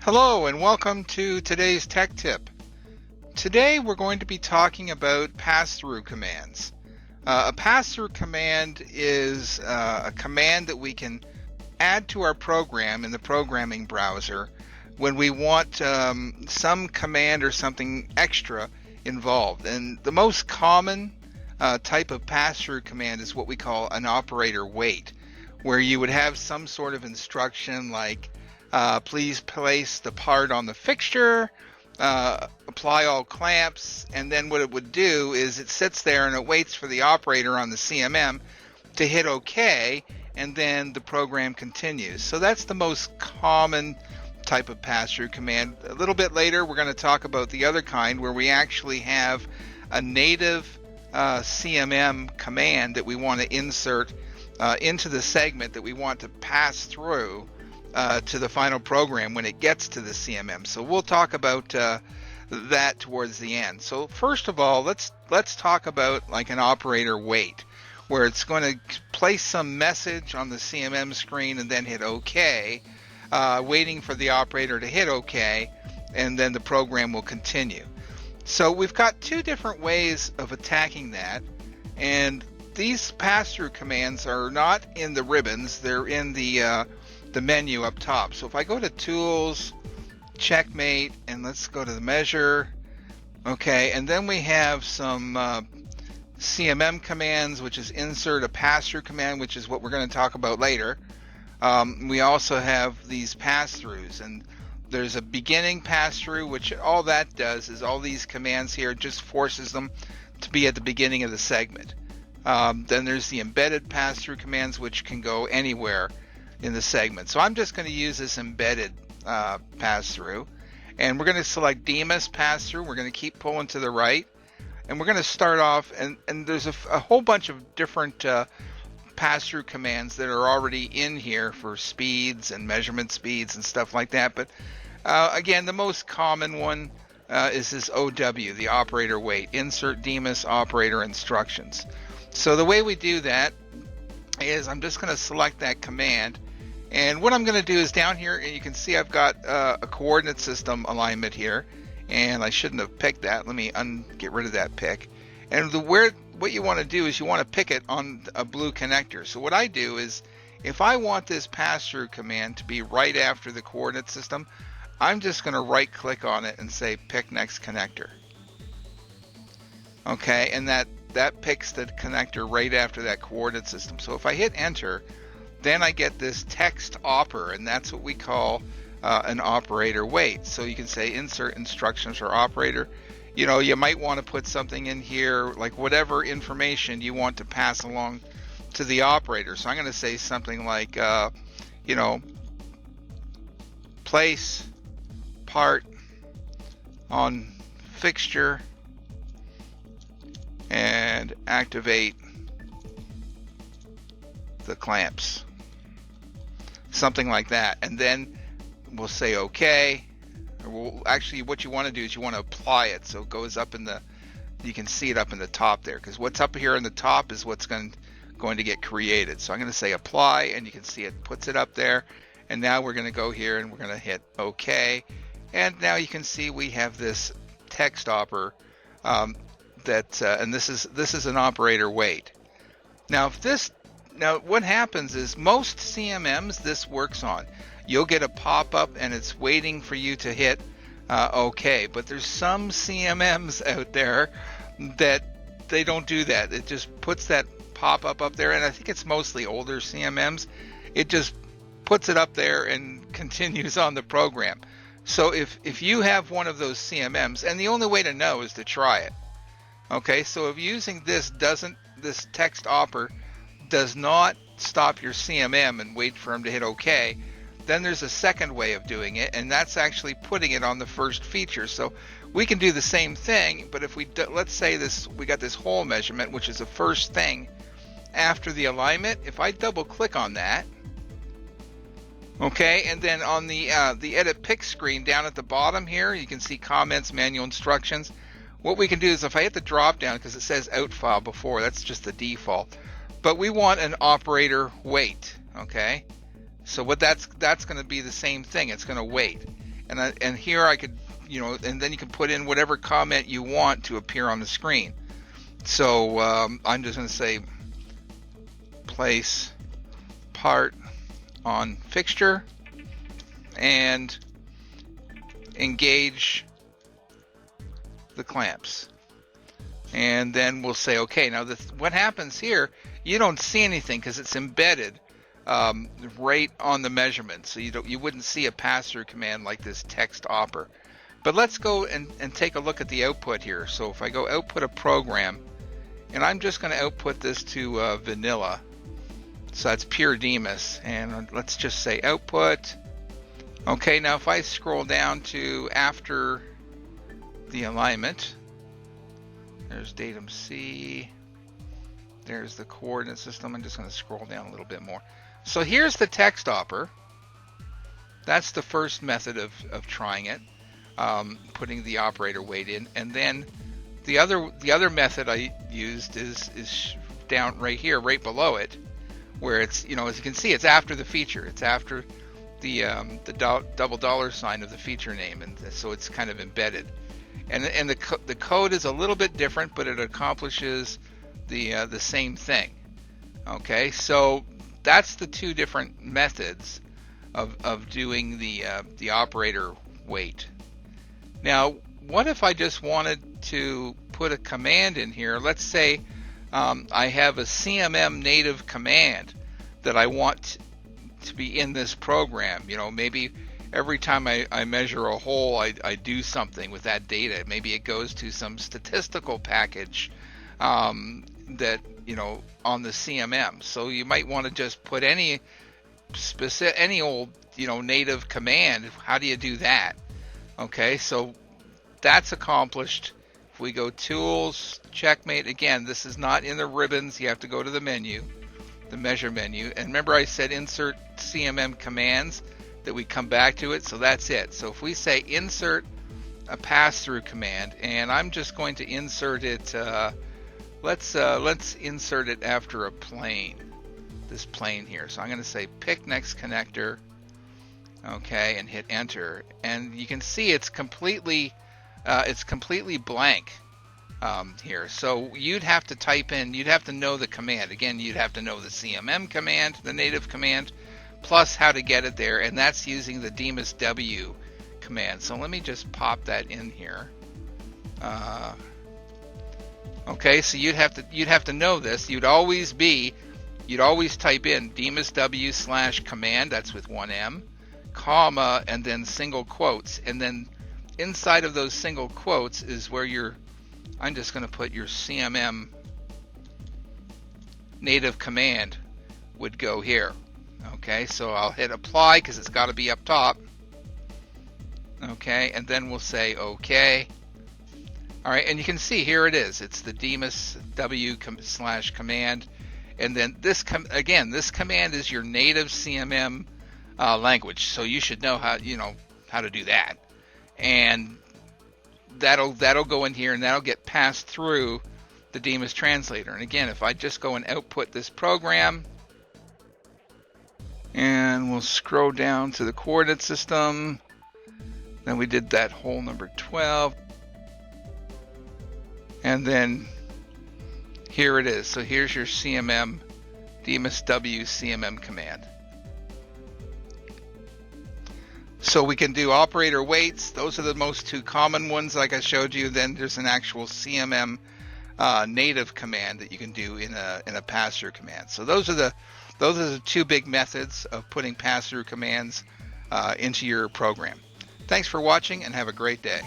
Hello and welcome to today's tech tip. Today we're going to be talking about pass-through commands. A pass-through command is a command that we can add to our program in the programming browser when we want some command or something extra involved. And the most common type of pass-through command is what we call an operator wait, where you would have some sort of instruction like please place the part on the fixture, apply all clamps, and then what it would do is it sits there and it waits for the operator on the CMM to hit OK, and then the program continues. So that's the most common type of pass-through command. A little bit later we're going to talk about the other kind where we actually have a native CMM command that we want to insert into the segment that we want to pass through to the final program when it gets to the CMM. So we'll talk about that towards the end. So first of all, let's talk about like an operator wait, where it's going to place some message on the CMM screen and then hit OK, waiting for the operator to hit OK, and then the program will continue. So we've got two different ways of attacking that, and these pass-through commands are not in the ribbons, they're in the menu up top. So if I go to Tools, Checkmate, and let's go to the Measure, okay, and then we have some CMM commands, which is Insert a Pass-Through command, which is what we're going to talk about later. We also have these pass-throughs, and there's a beginning pass-through, which all that does is all these commands here just forces them to be at the beginning of the segment. Then there's the embedded pass-through commands, which can go anywhere in the segment. So I'm just going to use this embedded pass-through, and we're going to select DMIS pass-through. We're going to keep pulling to the right, and we're going to start off, and there's a whole bunch of different pass-through commands that are already in here for speeds and measurement speeds and stuff like that. But again, the most common one is this OW, the operator wait, insert DMIS operator instructions. So the way we do that is I'm just going to select that command, and what I'm going to do is down here, and you can see I've got a coordinate system alignment here, and I shouldn't have picked that. Let me get rid of that pick. And what you want to do is you want to pick it on a blue connector. So what I do is, if I want this pass-through command to be right after the coordinate system, I'm just going to right click on it and say pick next connector. Okay, and that picks the connector right after that coordinate system. So if I hit enter, then I get this text opper, and that's what we call an operator wait. So you can say insert instructions for operator. You know, you might want to put something in here, like whatever information you want to pass along to the operator. So I'm going to say something like, you know, place part on fixture and activate the clamps, something like that, and then we'll say OK. Actually, what you want to do is you want to apply it so it goes up in the, you can see it up in the top there, because what's up here in the top is what's going to get created. So I'm going to say apply, and you can see it puts it up there, and now we're going to go here and we're going to hit OK, and now you can see we have this text opper and this is an operator wait. Now what happens is most CMMs this works on. You'll get a pop-up and it's waiting for you to hit OK, but there's some CMMs out there that they don't do that. It just puts that pop-up up there, and I think it's mostly older CMMs. It just puts it up there and continues on the program. So if you have one of those CMMs, and the only way to know is to try it. Okay, so if using this text opper does not stop your CMM and wait for them to hit OK, then there's a second way of doing it, and that's actually putting it on the first feature. So we can do the same thing, but if let's say we got this hole measurement, which is the first thing after the alignment. If I double click on that, okay, and then on the edit pick screen down at the bottom here, you can see comments, manual instructions. What we can do is if I hit the drop down, because it says out file before, that's just the default, but we want an operator wait. Okay, so what that's going to be the same thing. It's going to wait, and here I could, and then you can put in whatever comment you want to appear on the screen. So I'm just going to say place part on fixture and engage the clamps. And then we'll say okay. Now what happens here, you don't see anything because it's embedded right on the measurement, so you wouldn't see a pass-through command like this text opper. But let's go and take a look at the output here. So if I go output a program, and I'm just going to output this to vanilla, so that's pure Demus, and let's just say output. Okay, now if I scroll down to after the alignment, there's datum C, there's the coordinate system. I'm just going to scroll down a little bit more. So here's the text opper. That's the first method of trying it, putting the operator weight in. And then the other method I used is down right here, right below it, where it's, as you can see, it's after the feature. It's after the double dollar sign of the feature name, and so it's kind of embedded. And the code is a little bit different, but it accomplishes the same thing. Okay, so that's the two different methods of doing the operator weight. Now, what if I just wanted to put a command in here? Let's say I have a CMM native command that I want to be in this program. Maybe every time I measure a hole, I do something with that data. Maybe it goes to some statistical package that on the CMM. So you might want to just put any old native command. How do you do that? Okay, so that's accomplished. If we go tools, checkmate, again, this is not in the ribbons. You have to go to the menu, the measure menu, and remember I said insert CMM commands, that we come back to it. So that's it. So if we say insert a pass-through command, and I'm just going to insert it, let's insert it after a plane, this plane here. So I'm going to say pick next connector, okay, and hit enter, and you can see it's completely blank here. So you'd have to type in, you'd have to know the command. Again, you'd have to know the CMM command, the native command, plus how to get it there, and that's using the Demus W command. So let me just pop that in here. Okay, so you'd have to know this. You'd always type in Demus W / command, that's with one M, comma, and then single quotes, and then inside of those single quotes is where I'm just going to put your CMM native command would go here. Okay, so I'll hit apply because it's got to be up top. Okay, and then we'll say okay. All right, and you can see here it is. It's the Demus W / command, and then this command is your native CMM language, so you should know how to do that, and that'll go in here, and that'll get passed through the Demus translator. And again, if I just go and output this program, and we'll scroll down to the coordinate system, then we did that hole number 12, and then here it is. So here's your CMM, Demus W CMM command. So we can do operator weights. Those are the most two common ones, like I showed you. Then there's an actual CMM native command that you can do in a pass-through command. So those are the two big methods of putting pass-through commands into your program. Thanks for watching, and have a great day.